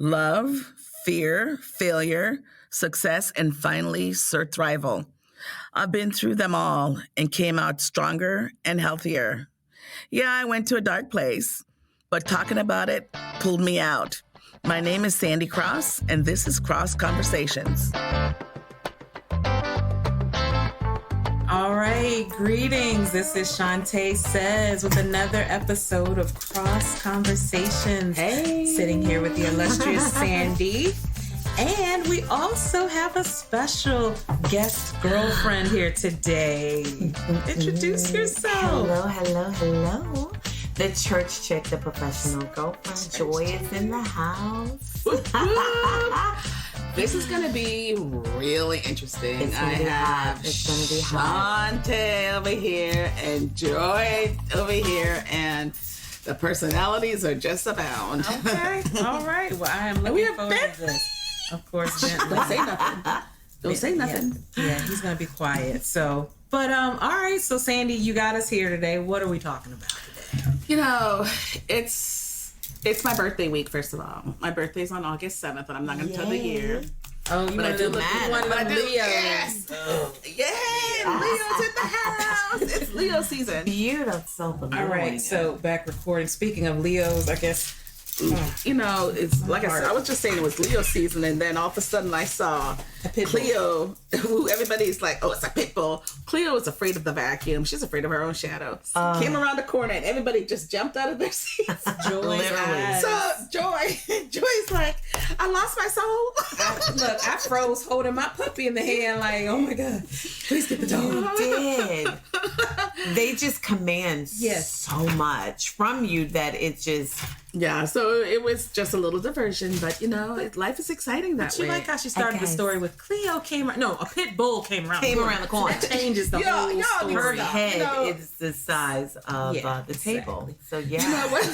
love, fear, failure, success, and finally, survival. I've been through them all and came out stronger and healthier. Yeah, I went to a dark place, but talking about it pulled me out. My name is Sandy Crosse, and this is Crosse Conversations. All right, greetings. This is Shaunte Says with another episode of Crosse Conversations. Hey. Sitting here with the illustrious Sandy. And we also have a special guest girlfriend here today. Introduce yourself. Hello. The church chick, the professional girlfriend. Joye is in the house. This is going to be really interesting. It's going to be hot. It's going to be hot. Shaunte over here and Joye over here, and the personalities are just abound. Okay. All right. Well, I am looking forward to this. Of course, Don't say nothing. Don't say nothing. Yeah, he's going to be quiet. So, but all right. So, Sandy, you got us here today. What are we talking about today? You know, it's my birthday week, first of all. My birthday's on August 7th, and I'm not going to tell the year. Oh, you want to do one of them Leos. Yes. Oh. Yay! Leo's in the house. It's Leo season. Beautiful. All right, so back recording. Speaking of Leos, I guess... You know, it's like I was just saying, it was Leo season, and then all of a sudden I saw Cleo, who everybody's like, oh, it's a pit bull. Cleo is afraid of the vacuum. She's afraid of her own shadow. Came around the corner, and everybody just jumped out of their seats. Literally. So Joy's like, I lost my soul. I froze holding my puppy in the hand, like, oh my God, please get the dog. You did. They just command so much from you that it just... Yeah, so it was just a little diversion, but you know, life is exciting that way. You like how she started the story with Cleo a pit bull came around the corner. That changes the whole story. Her head is the size of the table. So you know what?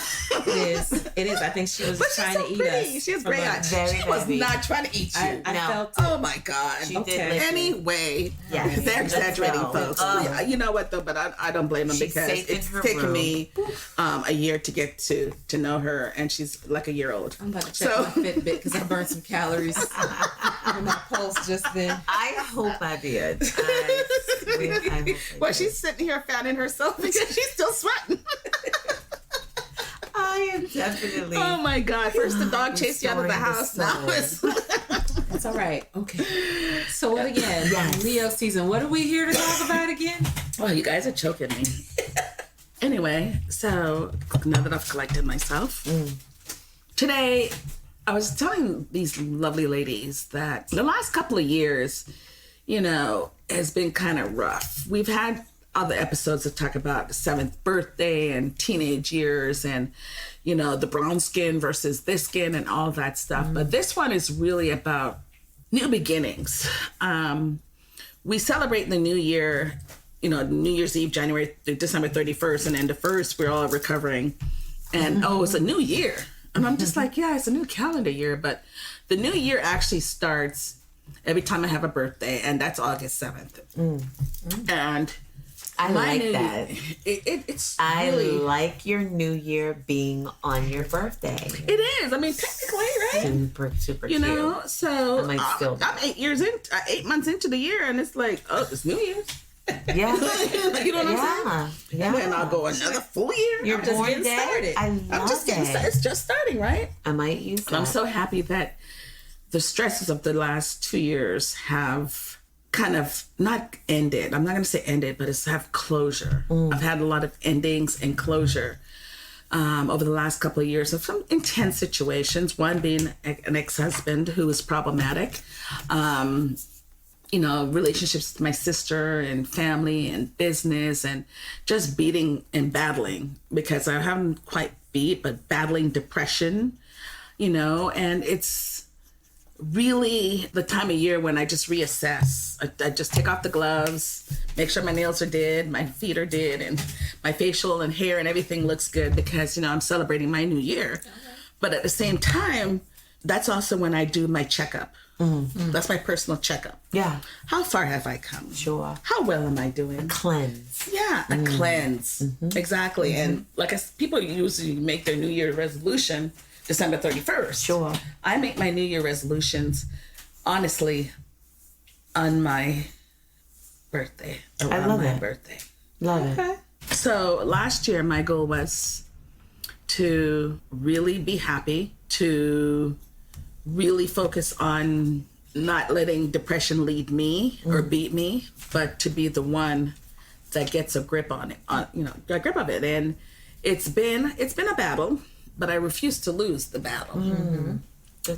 It is. I think she was trying to eat us. She has great eyes. She was not trying to eat you. I felt it. Oh my God. She did. Anyway, they're exaggerating, folks. You know what though? But I don't blame them because it's taken me a year to get to know her. And she's like a year old. I'm about to check my Fitbit because I burned some calories on my pulse just then. I hope I did. Well, she's sitting here fanning herself because she's still sweating. I am definitely. Oh my God! First the dog chased you out of the house. Now it's all right. Okay. So what again? Leo season. What are we here to talk about again? Well, you guys are choking me. Anyway, so now that I've collected myself, today I was telling these lovely ladies that the last couple of years, you know, has been kind of rough. We've had other episodes that talk about the 7th birthday and teenage years and, you know, the brown skin versus this skin and all that stuff. But this one is really about new beginnings. We celebrate the new year, you know, New Year's Eve, December 31st, and then the 1st, we're all recovering. And, it's a new year. And I'm just like, yeah, it's a new calendar year. But the new year actually starts every time I have a birthday, and that's August 7th. And I like that. It's really... I like your new year being on your birthday. It is. I mean, technically, right? Super you cute. know, so I'm 8 months into the year, and it's like, it's New Year's. Yeah. You know what I'm saying? Yeah. And then I'll go another full year. You're just getting started. I'm just getting started. It's just starting, right? I might use that. And I'm so happy that the stresses of the last 2 years have kind of not ended. I'm not going to say ended, but it's have closure. I've had a lot of endings and closure over the last couple of years of some intense situations. One being an ex-husband who was problematic. You know, relationships with my sister and family and business and just beating and battling because I haven't quite beat, but battling depression, you know, and it's really the time of year when I just reassess. I just take off the gloves, make sure my nails are did, my feet are did, and my facial and hair and everything looks good because, you know, I'm celebrating my new year. Okay. But at the same time, that's also when I do my checkup. That's my personal checkup. Yeah. How far have I come? Sure. How well am I doing? A cleanse. Yeah, a cleanse. Exactly. And like people usually make their New Year resolution December 31st. Sure. I make my New Year resolutions, honestly, on my birthday. I love my it. birthday. Love it. Okay. So last year, my goal was to really be happy, to really focus on not letting depression lead me or beat me, but to be the one that gets a grip on it, a grip of it. And it's been a battle, but I refuse to lose the battle.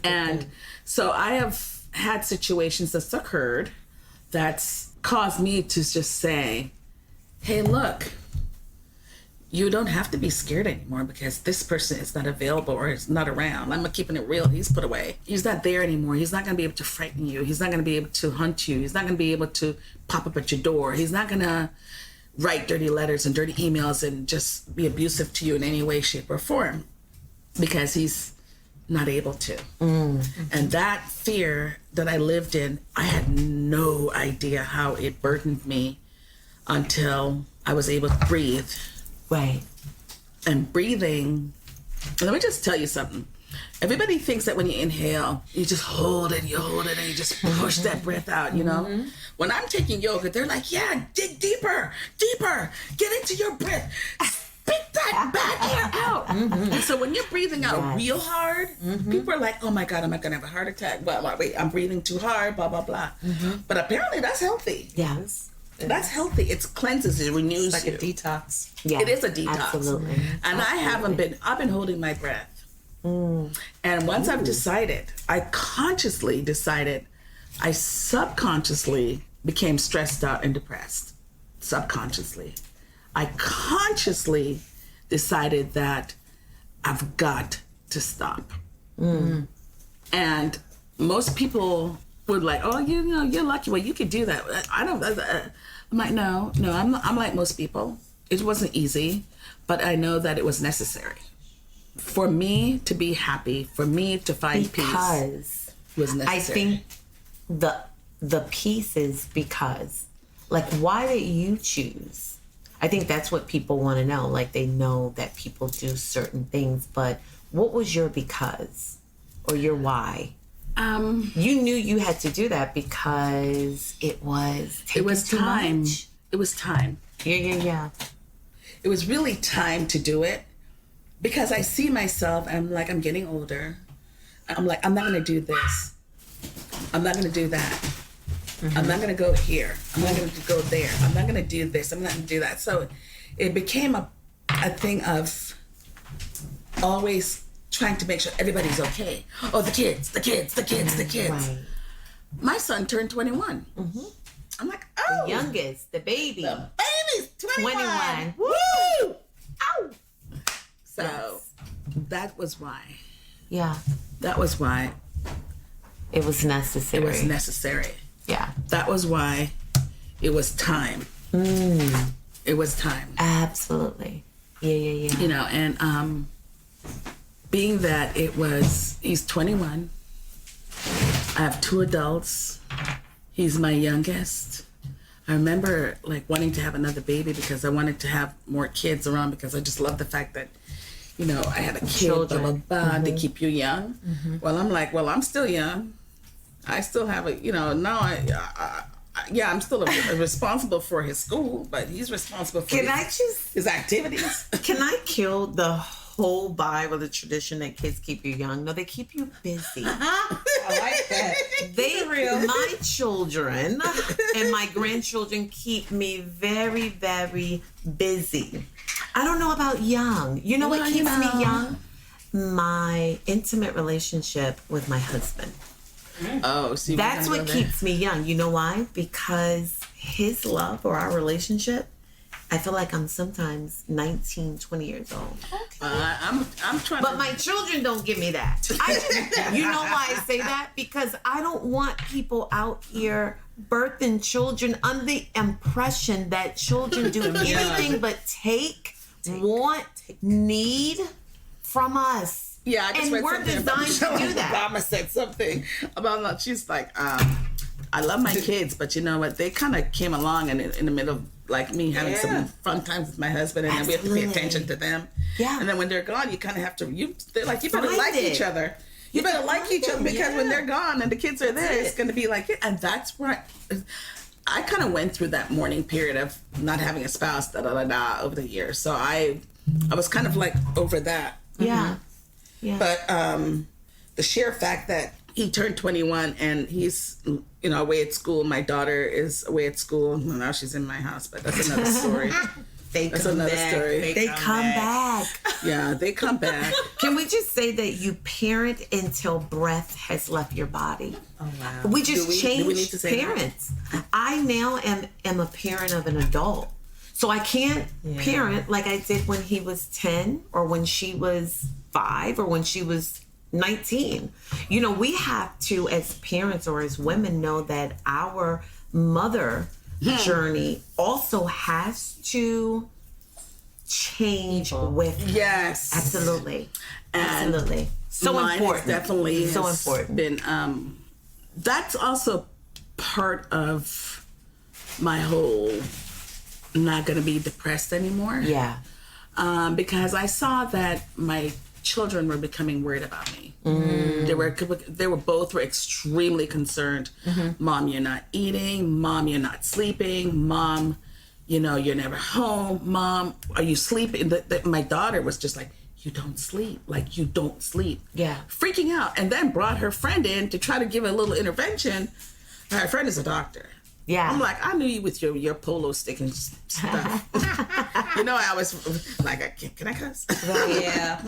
And so I have had situations that's occurred that's caused me to just say, hey, look, you don't have to be scared anymore because this person is not available or is not around. I'm keeping it real. He's put away. He's not there anymore. He's not going to be able to frighten you. He's not going to be able to hunt you. He's not going to be able to pop up at your door. He's not going to write dirty letters and dirty emails and just be abusive to you in any way, shape, or form because he's not able to. And that fear that I lived in, I had no idea how it burdened me until I was able to breathe. Right. And breathing, let me just tell you something. Everybody thinks that when you inhale, you just hold it, and you just push that breath out, you know? When I'm taking yoga, they're like, yeah, dig deeper, get into your breath. Spit that bad air out. And so when you're breathing out real hard, people are like, oh my God, am I going to have a heart attack? Wait, I'm breathing too hard, blah, blah, blah. But apparently that's healthy. Yes. That's healthy. It cleanses, it renews Like you. a detox. Yeah. It is a detox. Absolutely. And I've been holding my breath. And once I've decided, I subconsciously became stressed out and depressed. Subconsciously. I consciously decided that I've got to stop. And most people would like, oh, you're lucky. Well, you could do that. I'm like, no, I'm like most people. It wasn't easy, but I know that it was necessary for me to be happy, for me to find peace. Because Was necessary. I think the piece is because, like, why did you choose? I think that's what people want to know. Like, they know that people do certain things, but what was your because or your why? You knew you had to do that because it was time. Much. It was time. Yeah. It was really time to do it because I see myself, I'm like, I'm getting older. I'm like, I'm not going to do this. I'm not going to do that. I'm not going to go here. I'm not going to go there. I'm not going to do this. I'm not going to do that. So it became a thing of always trying to make sure everybody's okay. Oh, the kids. Right. My son turned 21. I'm like, oh. The youngest, the baby. The baby's 21. 21. Woo! Ow! So that was why. Yeah. That was why It was necessary. it was necessary. Yeah. That was why it was time. It was time. Absolutely. Yeah. You know, and being that he's 21. I have 2 adults. He's my youngest. I remember like wanting to have another baby because I wanted to have more kids around because I just love the fact that, I had a kid, Children. blah, blah, blah, to keep you young. Well, I'm like, I'm still young. I still have I'm still responsible for his school, but he's responsible for his activities. Can I kill the whole vibe of the tradition that kids keep you young? No, they keep you busy. I like that. My children and my grandchildren keep me very, very busy. I don't know about young. You know what keeps me young? My intimate relationship with my husband. Oh, see, That's what keeps me young. You know why? Because his love or our relationship, I feel like I'm sometimes 19, 20 years old. I'm trying. But my children don't give me that. You know why I say that? Because I don't want people out here birthing children under the impression that children do anything but take, want, need from us. Yeah, I just read we're something about designed to do that. Obama said something about, she's like, I love my kids, but you know what? They kind of came along in the middle of like me having some fun times with my husband, and then we have to pay attention to them. Yeah. And then when they're gone, you kind of have to. They're like, you better like each other. You better like each other because when they're gone and the kids are there, it's going to be like it. And that's where I kind of went through that mourning period of not having a spouse, over the years. So I was kind of like over that. Yeah. Yeah. But the sheer fact that he turned 21 and he's, away at school. My daughter is away at school. Well, now she's in my house, but that's another story. That's another story. They come back. Yeah, they come back. Can we just say that you parent until breath has left your body? Oh, wow. We just do we need changed to say parents. I now am a parent of an adult. So I can't parent like I did when he was 10 or when she was 5 or when she was 19. We have to, as parents or as women, know that our mother journey also has to change with Yes, absolutely And absolutely so mine important definitely so has important been that's also part of my whole not going to be depressed anymore. yeah Because I saw that my children were becoming worried about me. They were both extremely concerned. Mom, you're not eating. Mom, you're not sleeping. Mom, you're never home. Mom, are you sleeping? My daughter was just like, you don't sleep. Like, you don't sleep. Yeah. Freaking out. And then brought her friend in to try to give a little intervention. Her friend is a doctor. yeah I'm like, I knew you with your polo stick and stuff. I was like, can I cuss? Yeah.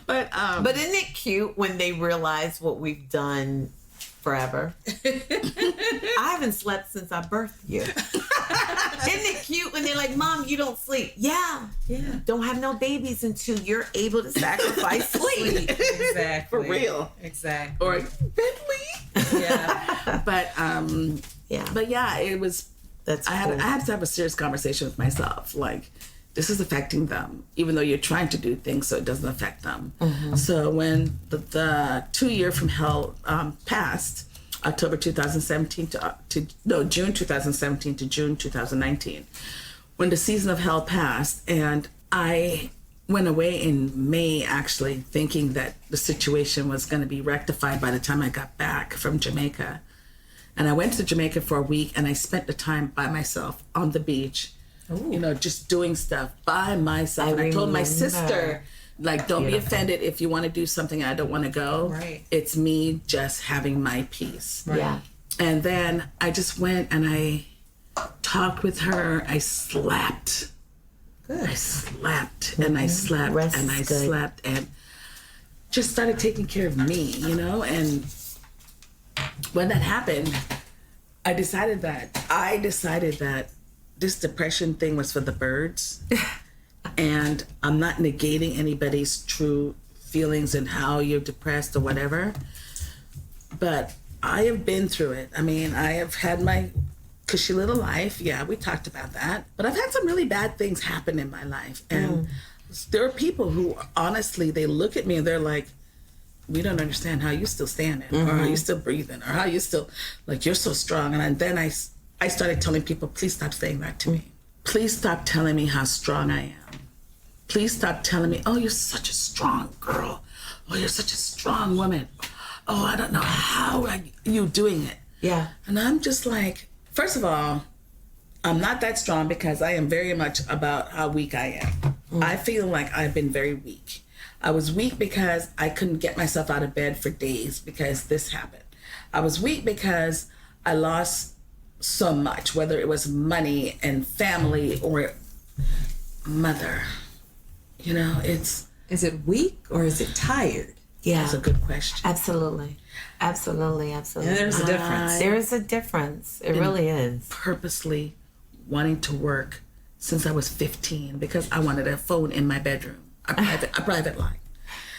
But isn't it cute when they realize what we've done forever? I haven't slept since I birthed you. Isn't it cute when they're like, Mom, you don't sleep? Yeah. Don't have no babies until you're able to sacrifice sleep. Exactly. For real. Exactly. Or Bentley. Yeah. But Yeah. But yeah, it was. That's I had to have a serious conversation with myself. Like, this is affecting them, even though you're trying to do things so it doesn't affect them. So when the 2 year from hell passed, October 2017 June 2017 to June 2019, when the season of hell passed, and I went away in May, actually thinking that the situation was going to be rectified by the time I got back from Jamaica. And I went to Jamaica for a week, and I spent the time by myself on the beach, just doing stuff by myself. And I told my sister, like, don't be offended if you want to do something and I don't want to go. Right. It's me just having my peace. Right. Yeah. And then I just went and I talked with her. I slept. Good. I slept and I slept Rest and I is good. slept and just started taking care of me, and when that happened, I decided that this depression thing was for the birds. And I'm not negating anybody's true feelings and how you're depressed or whatever. But I have been through it. I mean, I have had my cushy little life. Yeah, we talked about that. But I've had some really bad things happen in my life. And there are people who, honestly, they look at me and they're like, we don't understand how you still standing or how you still breathing or how you still, like, you're so strong. And then I started telling people, please stop saying that to me. Please stop telling me how strong I am. Please stop telling me, oh, you're such a strong girl. Oh, you're such a strong woman. Oh, I don't know how are you doing it. Yeah. And I'm just like, first of all, I'm not that strong because I am very much about how weak I am. I feel like I've been very weak. I was weak because I couldn't get myself out of bed for days because this happened. I was weak because I lost so much, whether it was money and family or mother. It's... Is it weak or is it tired? Yeah. That's a good question. Absolutely. Absolutely. Absolutely. And there's a difference. There is a difference. It really is. Purposely wanting to work since I was 15 because I wanted a phone in my bedroom, a private line.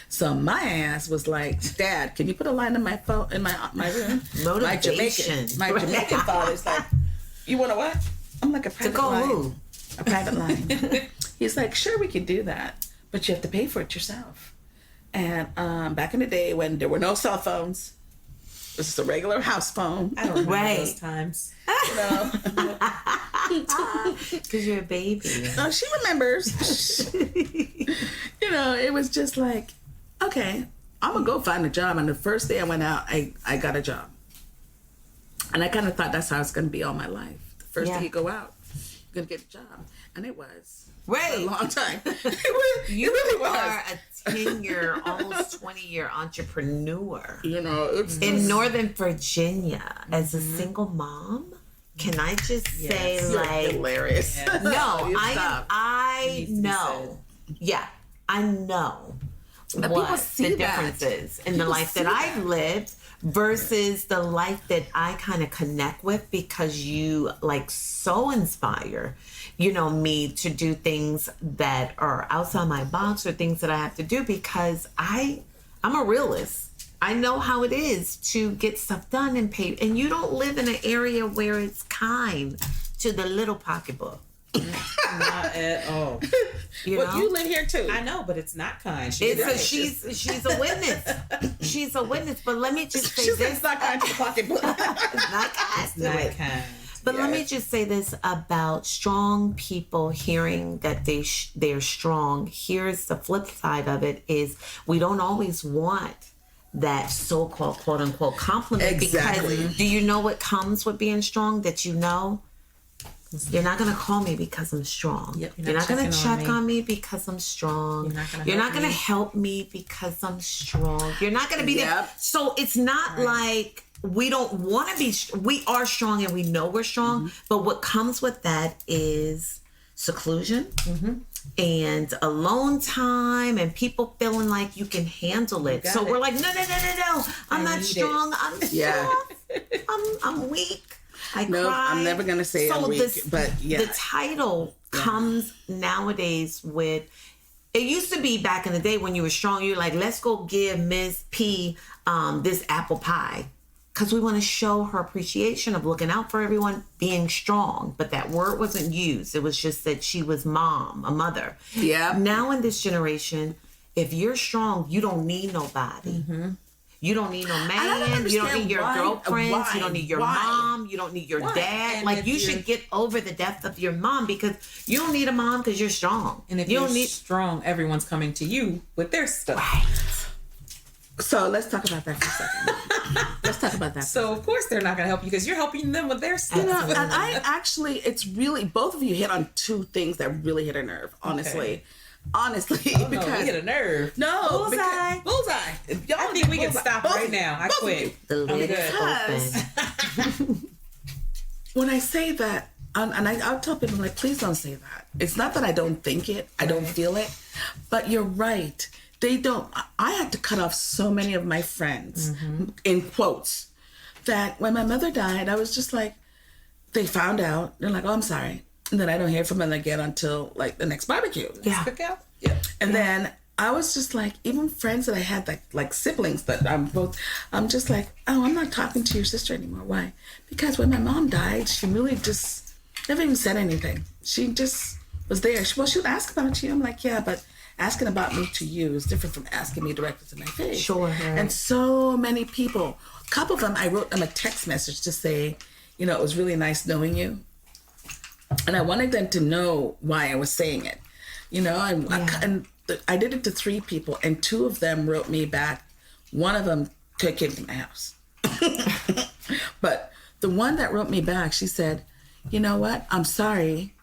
So my ass was like, Dad, can you put a line in my phone in my room? Motivation. My Jamaican father's like, you want a what? I'm like, a private line. who? A private line. He's like, sure, we can do that, but you have to pay for it yourself. And back in the day when there were no cell phones, this is a regular house phone. I don't remember Right. those times. Because you're a baby. Oh, she remembers. It was just like, okay, I'm going to go find a job. And the first day I went out, I got a job. And I kind of thought that's how it's going to be all my life. The first day you go out, you're going to get a job. And it was. Right. For a long time. You are a 10-year, almost 20-year entrepreneur. It's in Northern Virginia as a single mom. Can I just say, You're hilarious. Yes. No, Stop. I know. Yeah, I know But what people see the that. difference is in the People life see that I've lived versus the life that I kind of connect with, because you so inspire, me to do things that are outside my box or things that I have to do, because I'm a realist. I know how it is to get stuff done and pay. And you don't live in an area where it's kind to the little pocketbook. Not at all. You live here too. I know, but it's not kind. She's a witness. She's a witness. But let me just say She said this. it's not kind to the pocketbook. It's not kind. It's not kind. But let me just say this about strong people hearing that they're strong. Here's the flip side of it is we don't always want that so-called quote-unquote compliment. Exactly. Because do you know what comes with being strong that you're not going to call me because I'm strong. Yep, you're not going to check on me because I'm strong. You're not going to help me because I'm strong. You're not going to be there. So it's not like we don't want to be, we are strong and we know we're strong, but what comes with that is seclusion and alone time and people feeling like you can handle it. So we're like, no, I'm not strong. I'm soft. I'm weak. I cry. I'm never going to say I'm weak, but yeah. The title comes nowadays with, it used to be back in the day when you were strong, you're like, let's go give Ms. P this apple pie. Because we want to show her appreciation of looking out for everyone, being strong. But that word wasn't used. It was just that she was a mother. Yeah. Now in this generation, if you're strong, you don't need nobody. You don't need no man. You don't need your girlfriends. You don't need your mom. You don't need your dad. And You should get over the death of your mom, because you don't need a mom because you're strong. And if you're strong, everyone's coming to you with their stuff. Right. So let's talk about that for a second. Let's talk about that. So of course they're not going to help you because you're helping them with their stuff. And I actually, it's really, both of you hit on two things that really hit a nerve, honestly. Okay. Honestly, because we hit a nerve. No, Bullseye. Bullseye. I think we can stop right now. I quit. The lid is open. When I say that, and I'll tell people, like, please don't say that. It's not that I don't think it, I don't feel it, but you're right. They don't. I had to cut off so many of my friends, in quotes, that when my mother died, I was just like, they found out. They're like, oh, I'm sorry. And then I don't hear from them again until like the next barbecue. Yeah. Cookout? Yeah. And then I was just like, even friends that I had like siblings that I'm just like, oh, I'm not talking to your sister anymore. Why? Because when my mom died, she really just never even said anything. She just was there. She would ask about you. I'm like, yeah, but asking about me to you is different from asking me directly to my face. Sure. Right. And so many people, a couple of them, I wrote them a text message to say, it was really nice knowing you. And I wanted them to know why I was saying it, I did it to 3 people, and 2 of them wrote me back. One of them came to my house. But the one that wrote me back, she said, you know what? I'm sorry.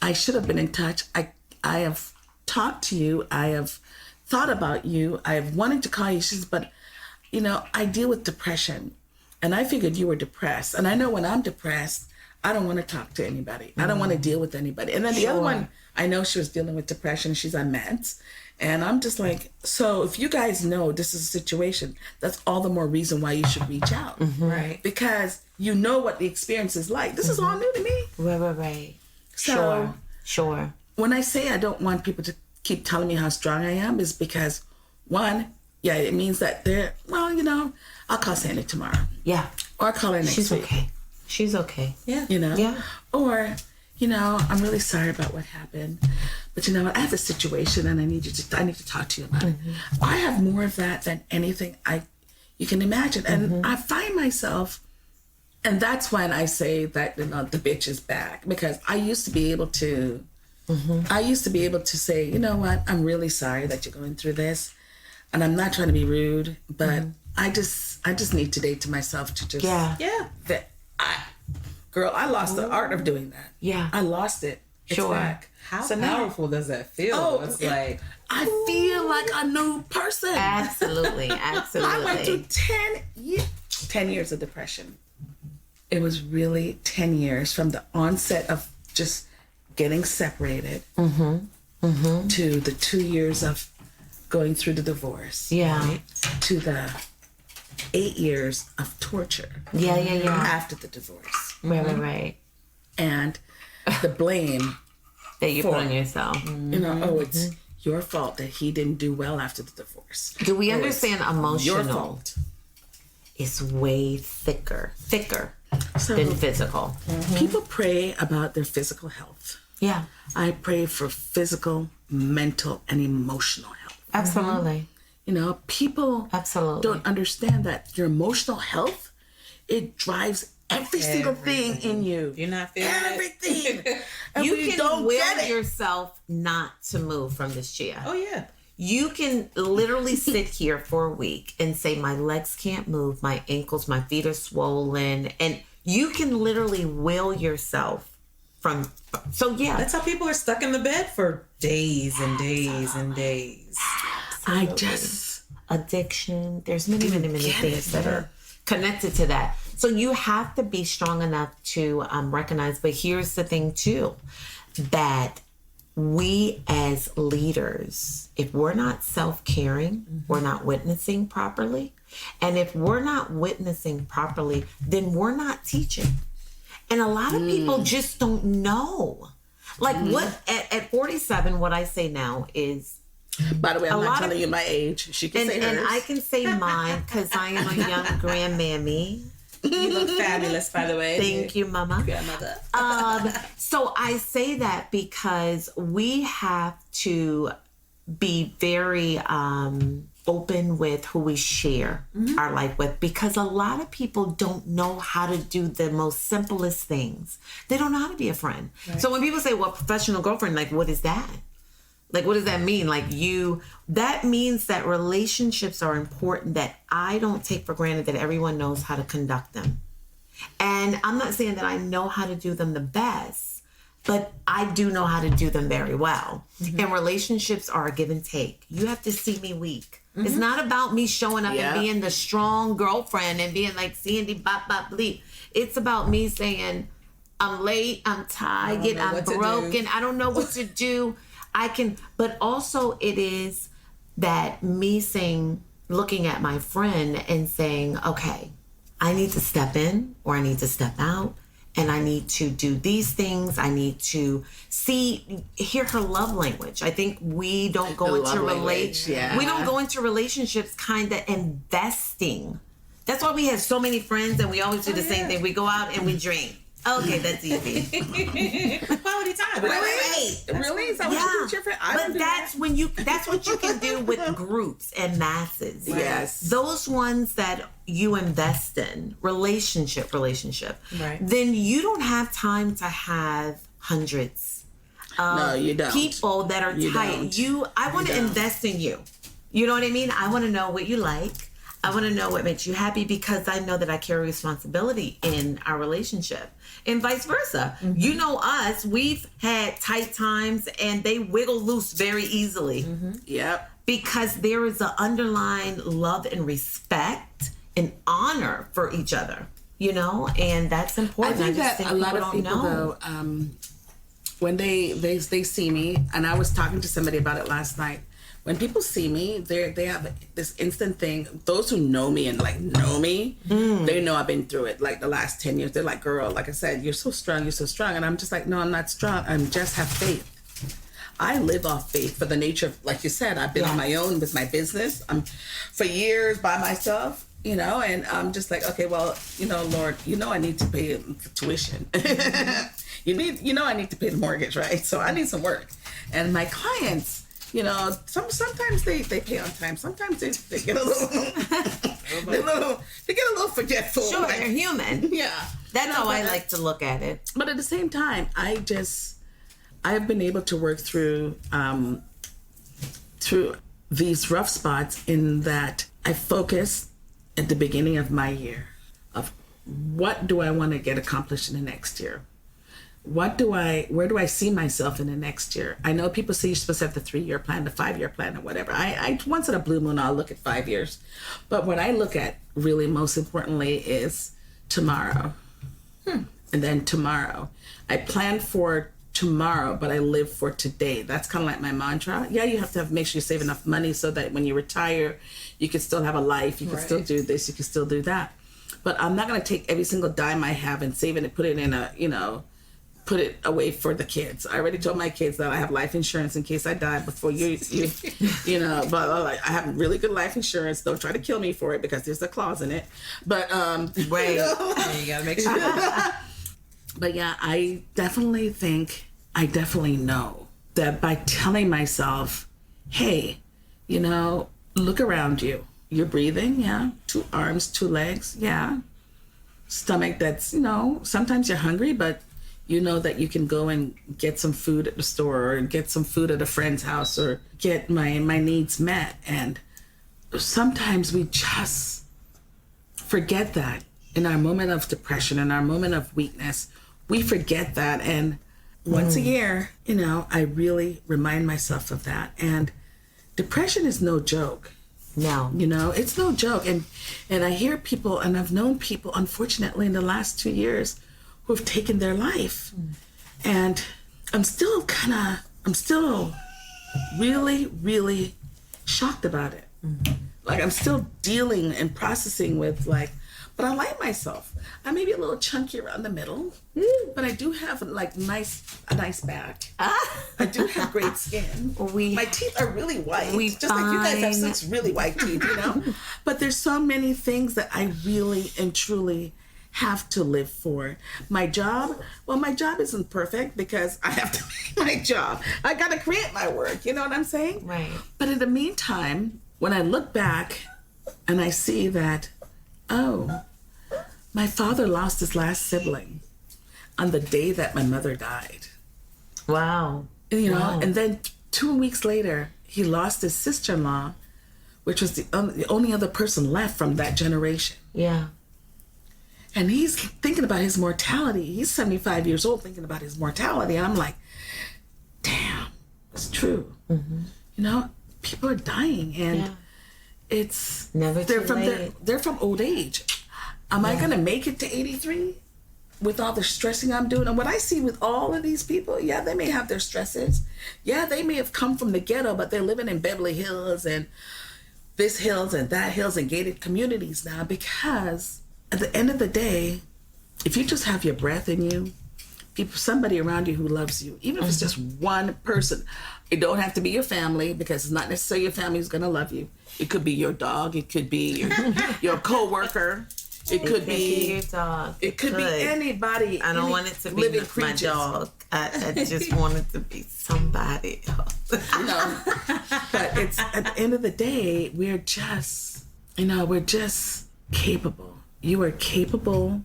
I should have been in touch. I have talked to you. I have thought about you. I have wanted to call you. She says, but, I deal with depression. And I figured you were depressed. And I know when I'm depressed, I don't want to talk to anybody. I don't want to deal with anybody. And then the other one, I know she was dealing with depression. She's on meds. And I'm just like, so if you guys know this is a situation, that's all the more reason why you should reach out. Right. Because you know what the experience is like. This is all new to me. Right. So Sure. When I say I don't want people to keep telling me how strong I am, is because, one, it means that I'll call Sandy tomorrow. Yeah. Or I'll call her next week. Okay. She's okay. Yeah. Yeah. Or, I'm really sorry about what happened, but I have a situation and I need to talk to you about it. I have more of that than anything you can imagine. And I find myself, And that's when I say that the bitch is back, because I used to be able to say, you know what, I'm really sorry that you're going through this, and I'm not trying to be rude, but I just need today to myself to just that I lost the art of doing that. Yeah, I lost it. It's back. How So powerful does that feel? It's like I feel like a new person. absolutely. I went through 10 years of depression. It was really 10 years from the onset of just getting separated to the 2 years of going through the divorce. Yeah. To the 8 years of torture. Yeah. After the divorce. Right. And the blame That you put on yourself. you know, it's your fault that he didn't do well after the divorce. Do we Or it's understand your emotional fault. is way thicker So than physical? people pray about their physical health. Yeah, I pray for physical, mental, and emotional health. absolutely. You know, people Absolutely. don't understand that your emotional health, it drives every single thing in you. You're not feeling everything. And You we can don't get will it. yourself not to move from this chair. Oh yeah. You can literally sit here for a week and say, my legs can't move, my ankles, my feet are swollen. And you can literally will yourself from. So, yeah. That's how people are stuck in the bed for days and days and days. I just, Addiction. There's many things that are connected to that. So you have to be strong enough to recognize. But here's the thing too, that we as leaders, if we're not self-caring, we're not witnessing properly. And if we're not witnessing properly, then we're not teaching. And a lot of people just don't know. Like what at 47, what I say now is, by the way, I'm A not lot of- telling you my age. She can say hers. and I can say mine because I am a young grandmammy. You look fabulous, by the way. Thank you, Mama. Grandmother. So I say that because we have to be very open with who we share our life with, because a lot of people don't know how to do the most simplest things. They don't know how to be a friend. Right. So when people say, well, professional girlfriend, like, what is that? Like, what does that mean? Like that means that relationships are important, that I don't take for granted that everyone knows how to conduct them. And I'm not saying that I know how to do them the best, but I do know how to do them very well. And relationships are a give and take. You have to see me weak. It's not about me showing up and being the strong girlfriend and being like Sandy bop bop bleep. It's about me saying, I'm late, I'm tired, I'm broken, I don't know what to do. I can, but also it is that me saying, looking at my friend and saying, okay, I need to step in or I need to step out and I need to do these things. I need to hear her love language. I think we don't go into we don't go into relationships kind of investing. That's why we have so many friends and we always do the same thing. We go out and we drink. Okay, that's easy. Quality time. Really? Is that what you do with your friend? But that's what you can do with groups and masses. Yes. Those ones that you invest in, relationship, Right. then you don't have time to have hundreds No, you don't. people that are You tight. don't. I want to invest in you. You know what I mean? I want to know what you like. I want to know what makes you happy, because I know that I carry responsibility in our relationship, and vice versa. You know us, we've had tight times and they wiggle loose very easily. Yep. Because there is an underlying love and respect and honor for each other, you know, and that's I important. think just that a lot of people, though, when they see me, and I was talking to somebody about it last night. When people see me, they have this instant thing. Those who know me and know me, they know I've been through it. Like the last 10 years, they're like, "Girl, like I said, you're so strong, And I'm just like, "No, I'm not strong. I just have faith." I live off faith for the nature of, like you said, I've been on my own with my business. I'm for years by myself, and I'm just like, okay, well, Lord, I need to pay tuition. I need to pay the mortgage, right? So I need some work. And my clients, sometimes they pay on time. Sometimes they get a little they get a little forgetful. Sure, like, they're human. yeah. That's No, how I but like to look at it. But at the same time, I've been able to work through these rough spots in that I focus at the beginning of my year of what do I want to get accomplished in the next year? Where do I see myself in the next year? I know people say you're supposed to have the 3-year plan, the 5-year plan, or whatever. I once in a blue moon, I'll look at 5 years. But what I look at really most importantly is tomorrow. And then tomorrow. I plan for tomorrow, but I live for today. That's kind of like my mantra. Yeah, you have to make sure you save enough money so that when you retire, you can still have a life. You can still do this. You can still do that. But I'm not going to take every single dime I have and save it and put it in put it away for the kids. I already told my kids that I have life insurance in case I die before but like, I have really good life insurance. Don't try to kill me for it because there's a clause in it. But Right. You gotta make sure. but yeah, I definitely know that by telling myself, hey, look around you. You're breathing, yeah. 2 arms, 2 legs, yeah. Stomach that's, sometimes you're hungry, but you know that you can go and get some food at the store or get some food at a friend's house or get my needs met. And sometimes we just forget that in our moment of depression, in our moment of weakness. We forget that. And once a year, I really remind myself of that. And depression is no joke. No. It's no joke. And I hear people, and I've known people, unfortunately, in the last 2 years who have taken their life. And I'm still really, really shocked about it. Like, I'm still dealing and processing with, but I like myself. I may be a little chunky around the middle, but I do have, a nice back. I do have great skin. My teeth are really white. Just like you guys have such really white teeth, But there's so many things that I really and truly have to live for. My job isn't perfect because I have to make my job. I got to create my work. You know what I'm saying? Right. But in the meantime, when I look back and I see that, my father lost his last sibling on the day that my mother died. Wow. Wow. And then 2 weeks later, he lost his sister-in-law, which was the only other person left from that generation. Yeah. And he's thinking about his mortality. He's 75 years old thinking about his mortality. And I'm like, damn, it's true. Mm-hmm. People are dying. And it's... Never too late. They're from old age. Am I going to make it to 83 with all the stressing I'm doing? And what I see with all of these people, they may have their stresses. Yeah, they may have come from the ghetto, but they're living in Beverly Hills and this hills and that hills and gated communities now because... At the end of the day, if you just have your breath in you, somebody around you who loves you, even if it's just one person, it don't have to be your family because it's not necessarily your family who's going to love you. It could be your dog. It could be your coworker. It could be your dog. It could be anybody. I don't want it to be my dog. I just want it to be somebody else. But it's at the end of the day, we're just capable. You are capable,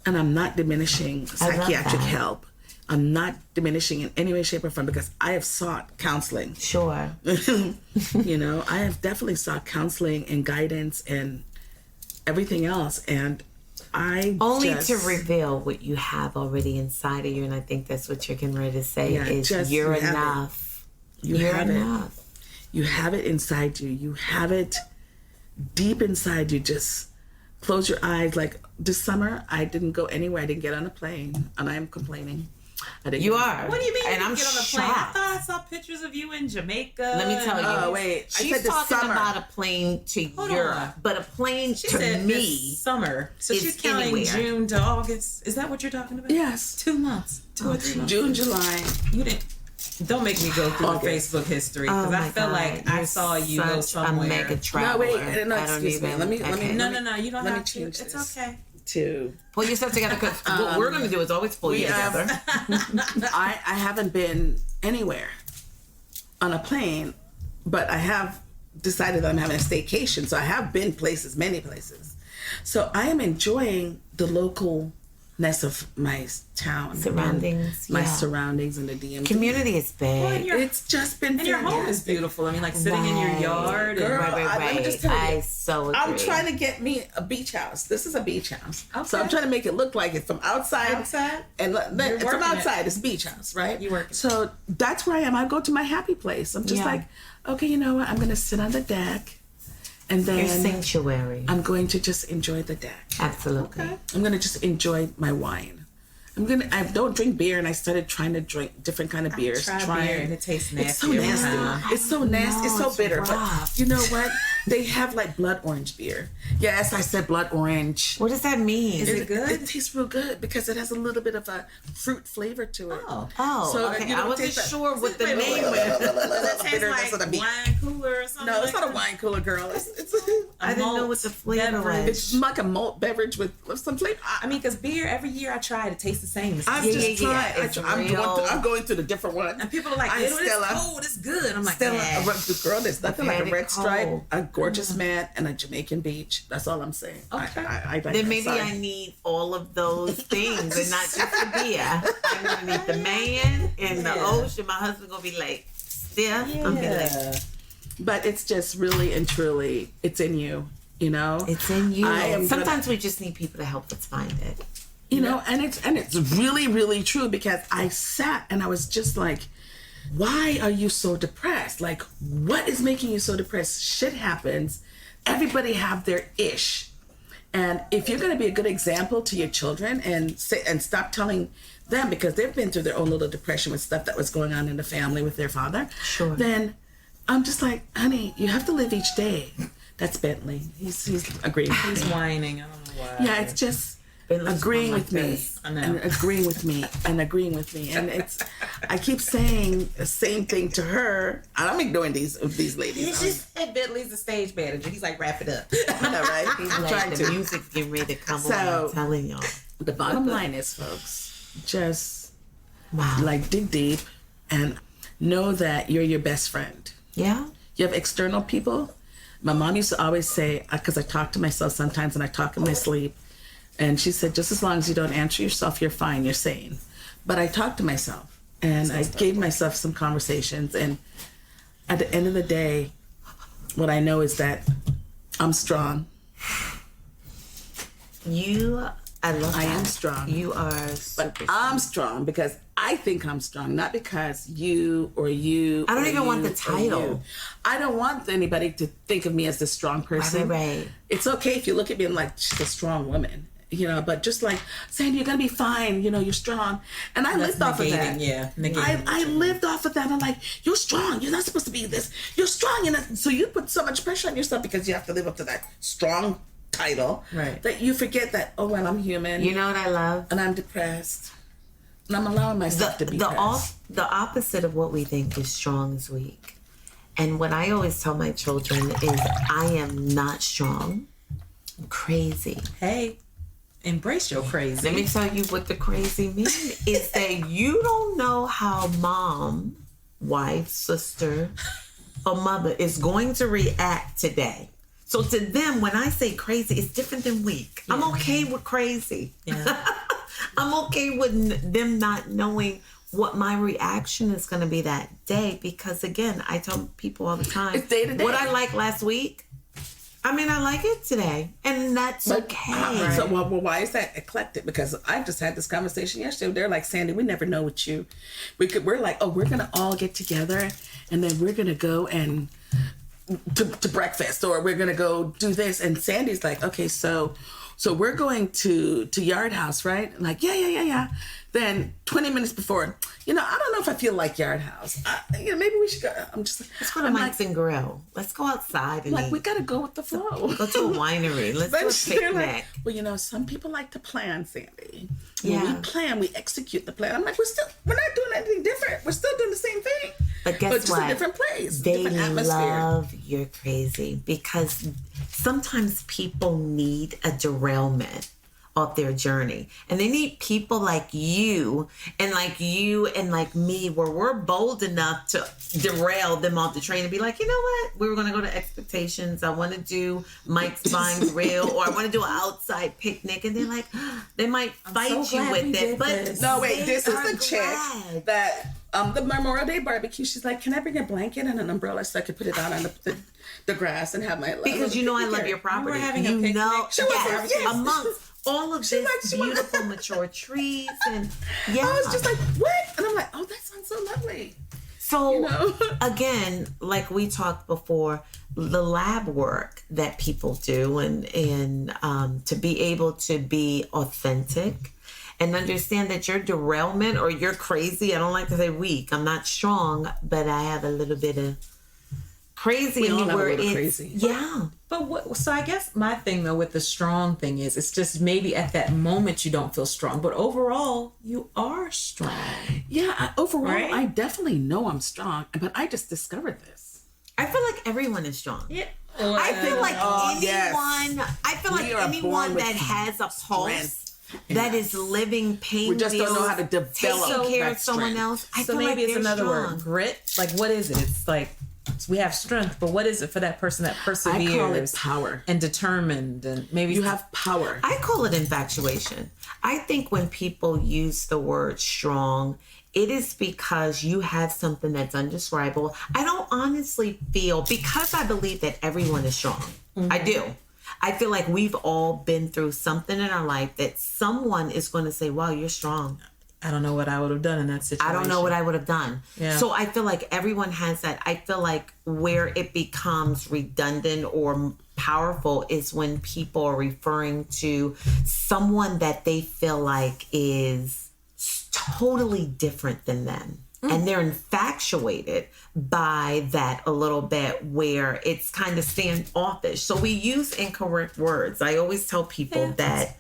and I'm not diminishing psychiatric help. I'm not diminishing in any way, shape, or form because I have sought counseling. Sure. I have definitely sought counseling and guidance and everything else. And to reveal what you have already inside of you. And I think that's what you're getting ready to say you're enough. You're enough. You have it inside you. You have it deep inside you. Just close your eyes. Like this summer, I didn't go anywhere. I didn't get on a plane, and I am complaining. You are. What do you mean? And you I'm get on a plane? I thought I saw pictures of you in Jamaica. Let me tell you. Oh wait, she's talking about a plane to Europe, but a plane she to said me this summer. So she's counting anywhere. June to August. Is that what you're talking about? Yes. 2 months. 2 or 3 months. June, July. You didn't. Don't make me go through the August. Facebook history because I feel like I saw you go somewhere. A mega traveler. No wait, no, excuse me. Let me. No, you don't have to. Change It's this. okay. To pull yourself together because what we're going to do is always pull you together. I haven't been anywhere on a plane, but I have decided that I'm having a staycation, so I have been places, many places. So I am enjoying the localness of my town, Surroundings, and my yeah. surroundings in the DMV. Community is big. It's just been And your home is beautiful. I mean, like sitting in your Right. yard. Girl, Right. let me just tell you, I so agree. I'm trying to get me a beach house. This is a beach house. Okay. So I'm trying to make it look like it's from outside. Outside? And then You're it's from working it. outside. It's a beach house, right? You working it. So that's where I am. I go to my happy place. I'm just Yeah. like, okay, you know what? I'm going to sit on the deck. And Your then sanctuary. I'm going to just enjoy the deck. Absolutely. Okay. I'm going to just enjoy my wine. I don't drink beer, and I started trying to drink different kind of beers. Try beer and it tastes nasty. It's so every nasty. time. It's so nasty. It's so it's bitter. rough. But you know what? They have like blood orange beer. Yes, I said blood orange. What does that mean? Is it good? It tastes real good because it has a little bit of a fruit flavor to it. Oh. Oh, okay. you I don't wasn't taste that- sure what the Wait, name wait, was. Does it taste bitterness of the like beer. wine cooler or something? No, it's like not a that? wine cooler, girl. It's I didn't know what the flavor beverage. was. it's like a malt beverage with some flavor. I mean, because beer, every year I try it tastes the same. It's I'm Yeah, just yeah, trying. yeah. It's I'm going through the different one. and people are like, I it's Stella. cold, it's good. I'm like, Stella, yeah. girl, there's nothing like had a it red stripe, cold. a gorgeous man, and a Jamaican beach. That's all I'm saying. Okay. I like Then that. maybe Sorry. I need all of those things and not just the beer. I'm gonna need the man and the Yeah. ocean. My husband gonna be like stiff. I'm gonna be like, Yeah. But it's just really and truly, it's in you. You know, it's in you. I am Sometimes we just need people to help us find it. you know, and it's really really true because I sat and I was just like, why are you so depressed? Like, what is making you so depressed? Shit happens. Everybody have their ish. And if you're going to be a good example to your children and stop telling them because they've been through their own little depression with stuff that was going on in the family with their father, Sure. then I'm just like, honey, you have to live each day. That's Bentley. He's agreeing. He's whining. I don't know why. Yeah, it's just Bentley's agreeing fun with like me this. I know. and agreeing with me and agreeing with me, and it's. I keep saying the same thing to her. I'm ignoring these ladies. It's just that Bentley's the stage manager. He's like, wrap it up. I know, right? He's I'm like, trying the to. music's getting ready to come So- on. I'm telling y'all. The bottom line is, folks, just Wow. like dig deep and know that you're your best friend. Yeah. You have external people. My mom used to always say, because I talk to myself sometimes and I talk in my sleep, and she said, just as long as you don't answer yourself, you're fine, you're sane. But I talk to myself and I gave myself some conversations, and at the end of the day, what I know is that I'm strong. I love I that. am strong. You are But super I'm strong because I think I'm strong, not because you or you. I don't or even want you the or title. you. I don't want anybody to think of me as the strong person. Right. It's okay if you look at me and like, she's a strong woman, you know, but just like, Sandy, you're going to be fine. You know, you're strong. And I lived off of that. Yeah, negating. I lived off of that. I'm like, you're strong. You're not supposed to be this. You're strong. So you put so much pressure on yourself because you have to live up to that strong title. Right. That you forget that, oh, well, I'm human. You know what I love? And I'm depressed. And I'm allowing myself to be depressed. The opposite of what we think is strong is weak. And what I always tell my children is I am not strong. I'm crazy. Hey, embrace your crazy. Let me tell you what the crazy means is that you don't know how mom, wife, sister, or mother is going to react today. So to them, when I say crazy, it's different than weak. I'm okay with crazy. Yeah. I'm okay with them not knowing what my reaction is going to be that day because, again, I tell people all the time, It's day to day. what I like last week, I mean, I like it today, and that's okay. So, well, why is that eclectic? Because I just had this conversation yesterday. They're like, Sandy, we never know what you. We're like, oh, we're gonna all get together, and then we're gonna go and to breakfast, or we're gonna go do this. And Sandy's like, okay, so we're going to Yard House, right? I'm like, yeah. Then 20 minutes before, I don't know if I feel like Yard House. Maybe we should go. I'm just like, Let's go to Mike's and Grill. Let's go outside and like, eat. we gotta go with the flow. Go to a winery. Let's do a They're picnic. like, well, some people like to plan, Sandy. Yeah. When we plan, we execute the plan. I'm like, we're not doing anything different. We're still doing the same thing. But guess just what? a different place, They different atmosphere. love you're crazy because sometimes people need a derailment of their journey. And they need people like you and like me, where we're bold enough to derail them off the train and be like, you know what? We were going to go to Expectations. I want to do Mike's Vines Reel, or I want to do an outside picnic. And they're like, they might fight you with it. But no, wait, this is the glad. chick that the Memorial Day barbecue. She's like, can I bring a blanket and an umbrella so I could put it out on the grass and have my because you know I love your property. We're having a you picnic. know, Yes. amongst all of this beautiful mature trees and I was just like, what? And I'm like, oh, that sounds so lovely. So again, like we talked before, the lab work that people do and to be able to be authentic and understand that your derailment or you're crazy. I don't like to say weak. I'm not strong, but I have a little bit of crazy in me where it's crazy. Yeah. But what, so I guess my thing though with the strong thing is it's just maybe at that moment you don't feel strong, but overall you are strong. Yeah, overall, Right? I definitely know I'm strong, but I just discovered this. I feel like everyone is strong. Yeah. I feel like yes. I feel like We are anyone born with that has a pulse strength that is living pain We just don't know how to bills, develop taking care that of someone strength. else. I So feel maybe like it's they're another strong. word. Grit. Like what is it? It's like we have strength, but what is it for that person that perseveres? I call it power. And determined, and maybe You have power. I call it infatuation. I think when people use the word strong, it is because you have something that's undescribable. I don't honestly feel, because I believe that everyone is strong. I do. I feel like we've all been through something in our life that someone is going to say, wow, you're strong. I don't know what I would have done in that situation. I don't know what I would have done. Yeah. So I feel like everyone has that. I feel like where it becomes redundant or powerful is when people are referring to someone that they feel like is totally different than them. And they're infatuated by that a little bit, where it's kind of standoffish. So we use incorrect words. I always tell people that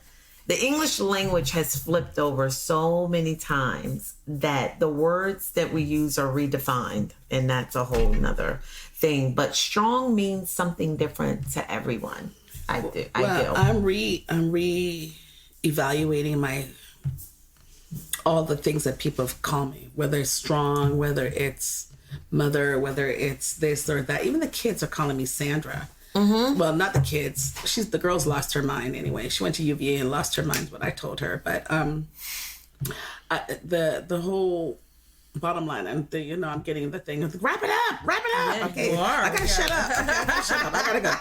the English language has flipped over so many times that the words that we use are redefined, and that's a whole nother thing. But strong means something different to everyone. I do. I'm re-evaluating all the things that people have called me, whether it's strong, whether it's mother, whether it's this or that. Even the kids are calling me Sandra. Mm-hmm. Well, not the kids. The girl's lost her mind anyway. She went to UVA and lost her mind, is what I told her. But the whole bottom line, and I'm getting the thing of wrap it up. Yeah, Okay, you are. I gotta shut up. I gotta go.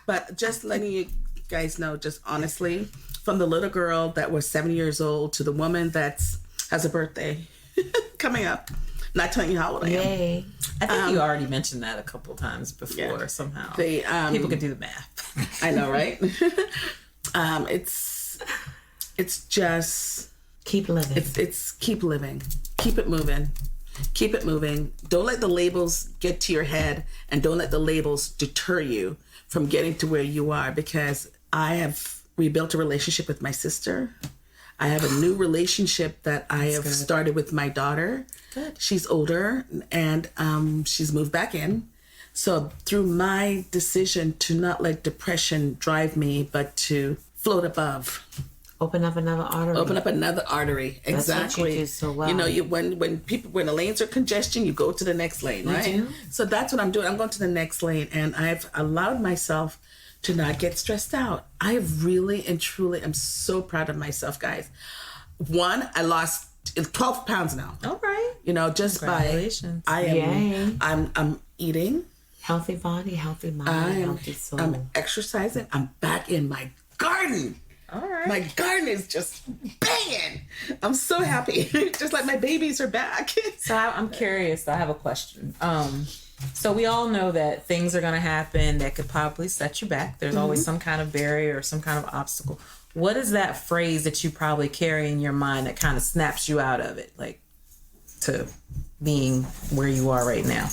But just letting you guys know, just honestly, from the little girl that was 7 years old to the woman that has a birthday coming up. Not telling you how old I am. Yay. I think you already mentioned that a couple times before somehow. People can do the math. I know, right? It's just Keep living. it's keep living. Keep it moving. Keep it moving. Don't let the labels get to your head, and don't let the labels deter you from getting to where you are, because I have rebuilt a relationship with my sister. I have a new relationship that I have started with my daughter. Good. She's older, and she's moved back in. So through my decision to not let depression drive me, but to float above. Open up another artery. Open up another artery. That's Exactly. what you do so well. When the lanes are congestion, you go to the next lane, right? do. So that's what I'm doing. I'm going to the next lane, and I've allowed myself to not get stressed out. I really and truly am so proud of myself, guys. One, I lost 12 pounds now. All right. Just by Congratulations. I'm eating. Healthy body, healthy mind, healthy soul. I'm exercising. I'm back in my garden. All right. My garden is just banging. I'm so happy. Just like my babies are back. So I'm curious. I have a question. So we all know that things are going to happen that could probably set you back. There's always some kind of barrier or some kind of obstacle. What is that phrase that you probably carry in your mind that kind of snaps you out of it, like to being where you are right now?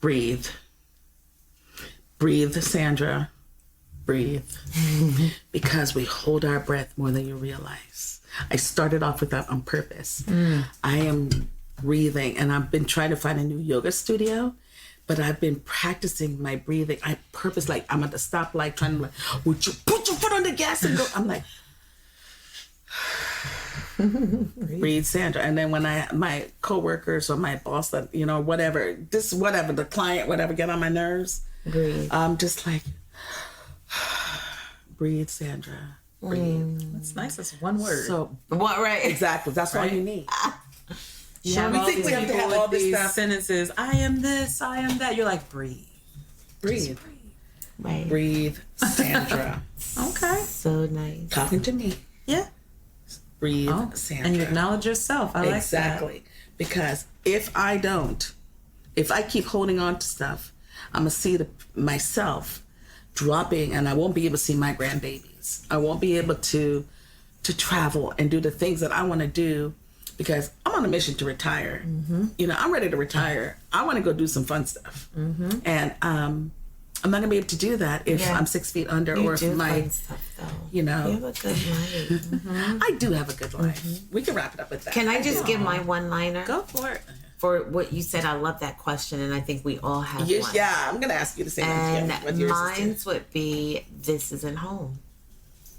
Breathe. Breathe, Sandra. Breathe. Because we hold our breath more than you realize. I started off with that on purpose. I am breathing, and I've been trying to find a new yoga studio, but I've been practicing my breathing. I purpose, like I'm at the stoplight trying to would you put your foot on the gas and go? I'm like, Breathe, Sandra. And then when my coworkers or my boss, that whatever, the client, whatever, get on my nerves, Breathe. I'm just like, breathe, Sandra. Breathe. That's nice. That's one word. So What? Right. exactly, that's all you need. You Sure, have we all think these we have to people have with all this these stuff. sentences. I am this. I am that. You're like, breathe. Breathe. Right. Breathe, Sandra. Okay. So nice. Talking to me. Yeah. Breathe, Oh, Sandra. and you acknowledge yourself. I like that. Exactly. Because if I keep holding on to stuff, I'm going to see myself dropping, and I won't be able to see my grandbabies. I won't be able to travel and do the things that I want to do, because I'm on a mission to retire. I'm ready to retire. I want to go do some fun stuff. And I'm not going to be able to do that if I'm 6 feet under, You or if do my, fun stuff, though. you know. You have a good life. I do have a good life. We can wrap it up with that. Can I just give my one-liner? Go for it. For what you said, I love that question, and I think we all have Yes, one. yeah, I'm going to ask you the same And thing. What yours is too. mine's would be, this isn't home.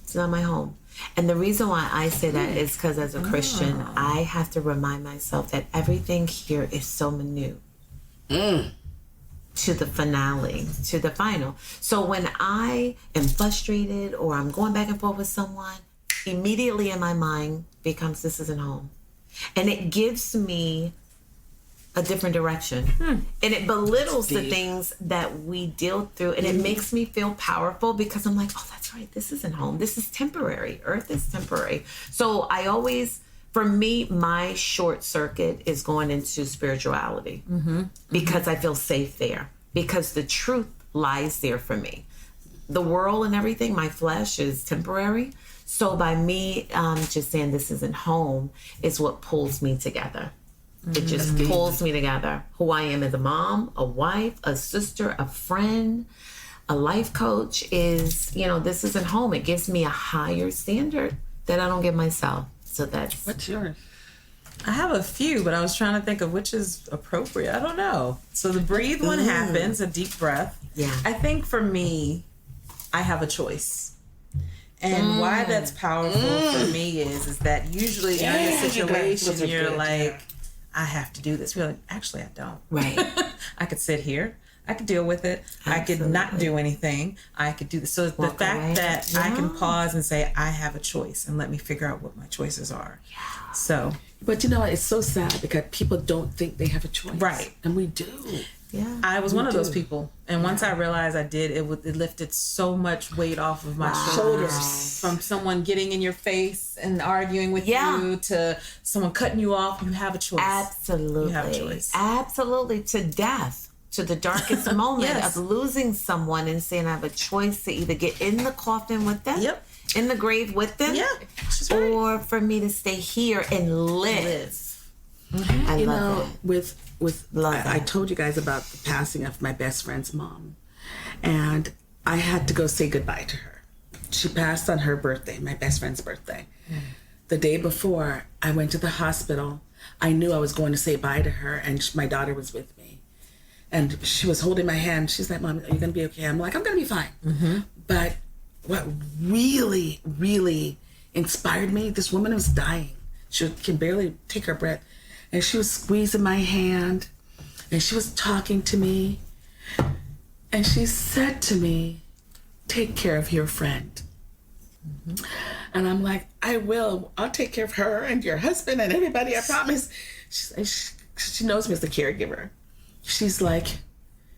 It's not my home. And the reason why I say that is because as a Christian, I have to remind myself that everything here is so minute to the finale, to the final. So when I am frustrated or I'm going back and forth with someone, immediately in my mind becomes, this isn't home. And it gives me a different direction. And it belittles the things that we deal through, and it makes me feel powerful, because I'm like, oh, that's right, this isn't home. This is temporary. Earth is temporary. So I always, for me, my short circuit is going into spirituality, because I feel safe there, because the truth lies there for me. The world and everything, my flesh, is temporary. So by me just saying this isn't home is what pulls me together. It just pulls me together. Who I am as a mom, a wife, a sister, a friend, a life coach is, this isn't home. It gives me a higher standard that I don't give myself. So that's... What's yours? I have a few, but I was trying to think of which is appropriate. I don't know. So the breathe one happens, a deep breath. Yeah. I think for me, I have a choice. And why that's powerful for me is that usually you're in a situation, you're like, I have to do this. We're like, actually, I don't. Right. I could sit here. I could deal with it. I could not do anything. I could do this. So the Walk fact away. that I can pause and say, I have a choice, and let me figure out what my choices are. Yeah. So. But it's so sad because people don't think they have a choice. Right. And we do. Yeah. I was one of those people. And once I realized I did, it lifted so much weight off of my shoulders. From someone getting in your face and arguing with you to someone cutting you off, you have a choice. Absolutely. You have a choice. Absolutely. To death. To the darkest moment of losing someone and saying I have a choice to either get in the coffin with them, in the grave with them, or for me to stay here and live. I love it. I told you guys about the passing of my best friend's mom, and I had to go say goodbye to her. She passed on her birthday, my best friend's birthday. The day before, I went to the hospital. I knew I was going to say bye to her, and my daughter was with me. And she was holding my hand. She's like, Mom, are you going to be okay? I'm like, I'm going to be fine. But what really, really inspired me, this woman was dying. She can barely take her breath. And she was squeezing my hand, and she was talking to me. And she said to me, take care of your friend. And I'm like, I will. I'll take care of her and your husband and everybody, I promise. She knows me as the caregiver. She's like,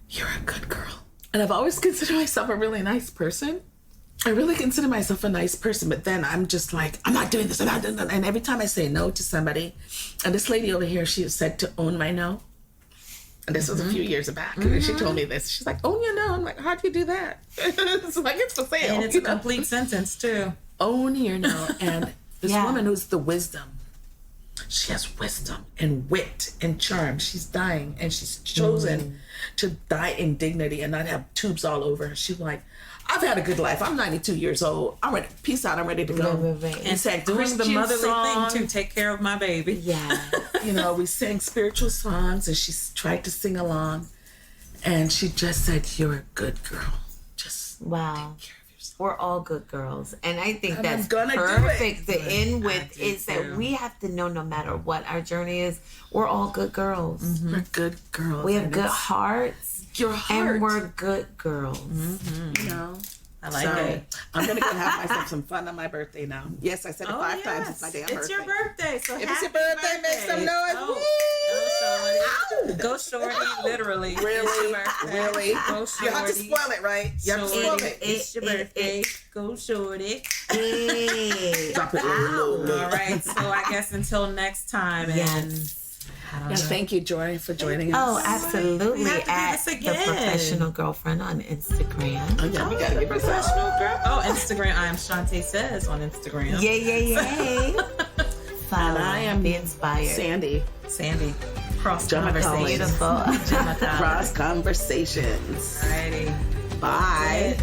you're a good girl. And I've always considered myself a really nice person. I really consider myself a nice person, but then I'm just like, I'm not doing this, I'm not doing that. And every time I say no to somebody, and this lady over here, she said to own my no. And this was a few years back. And she told me this. She's like, own your no. I'm like, how'd you do that? It's like, it's for sale. And it's a complete sentence, too. Own your no. And this woman who's the wisdom, she has wisdom and wit and charm. She's dying, and she's chosen to die in dignity and not have tubes all over her. She's like, I've had a good life. I'm 92 years old. I'm ready. Peace out. I'm ready to go. And sang doing the Christian motherly songs. thing to take care of my baby. Yeah. We sang spiritual songs, and she tried to sing along. And she just said, you're a good girl. Just take care of yourself. we're all good girls. And I think And I'm that's gonna do perfect it. to end with do is that too. we have to know no matter what our journey is, we're all good girls. We're good girls. We have and good it's hearts. your heart. And we're good girls. you know. I like So it. I'm gonna go have myself some fun on my birthday now. Yes, I said it 5 times. It's my damn birthday. It's your birthday, so If happy it's your birthday, make some noise. Go shorty, literally. Really? It's your birthday. Really? Go You have to shorty. spoil it, right? You have to spoil Shorty, it. it's your birthday. Go shorty. Hey. Drop it low. All right, so I guess until next time. And Yes. I don't Yeah, know. thank you, Joy, for joining us. Oh, absolutely. We have to do At this the again. Professional Girlfriend on Instagram. Oh, yeah, we gotta give this out. Professional girl. Oh, Instagram. I am Shaunte Says on Instagram. Yay. Follow. And I am Be inspired. Sandy. Sandy. Cross Jamacali. Conversations. Beautiful. Jamacali. Cross Conversations. Alrighty. Bye.